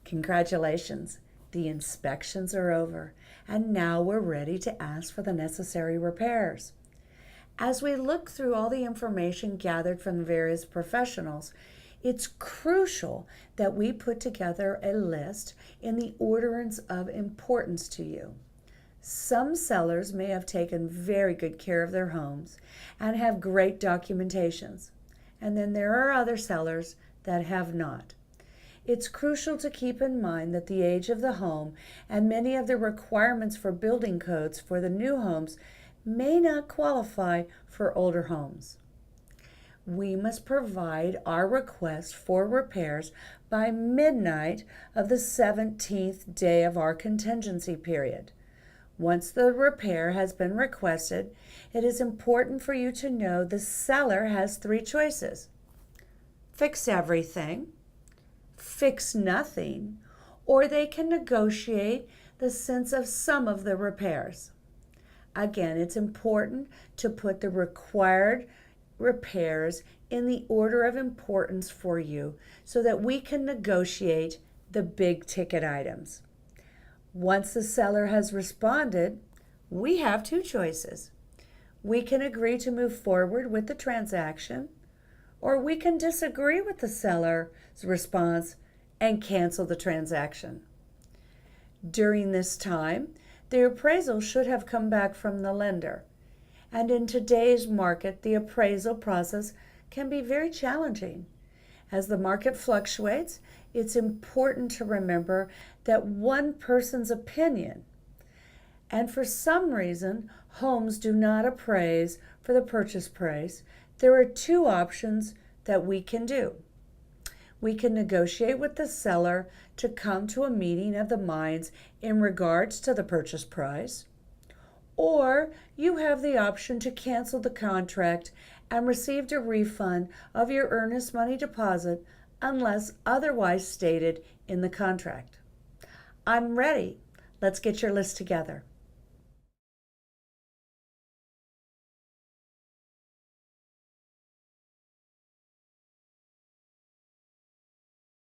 Congratulations, the inspections are over, and now we're ready to ask for the necessary repairs. As we look through all the information gathered from the various professionals, it's crucial that we put together a list in the orderance of importance to you. Some sellers may have taken very good care of their homes and have great documentations, and then there are other sellers that have not. It's crucial to keep in mind that the age of the home and many of the requirements for building codes for the new homes may not qualify for older homes. We must provide our request for repairs by midnight of the 17th day of our contingency period. Once the repair has been requested, it is important for you to know the seller has three choices: fix everything, fix nothing, or they can negotiate the sense of some of the repairs. Again, it's important to put the required repairs in the order of importance for you so that we can negotiate the big ticket items. Once the seller has responded, we have two choices. We can agree to move forward with the transaction, or we can disagree with the seller's response and cancel the transaction. During this time, the appraisal should have come back from the lender. And in today's market, the appraisal process can be very challenging. As the market fluctuates, it's important to remember that one person's opinion, and for some reason, homes do not appraise for the purchase price, there are two options that we can do. We can negotiate with the seller to come to a meeting of the minds in regards to the purchase price, or you have the option to cancel the contract and receive a refund of your earnest money deposit unless otherwise stated in the contract. I'm ready. Let's get your list together.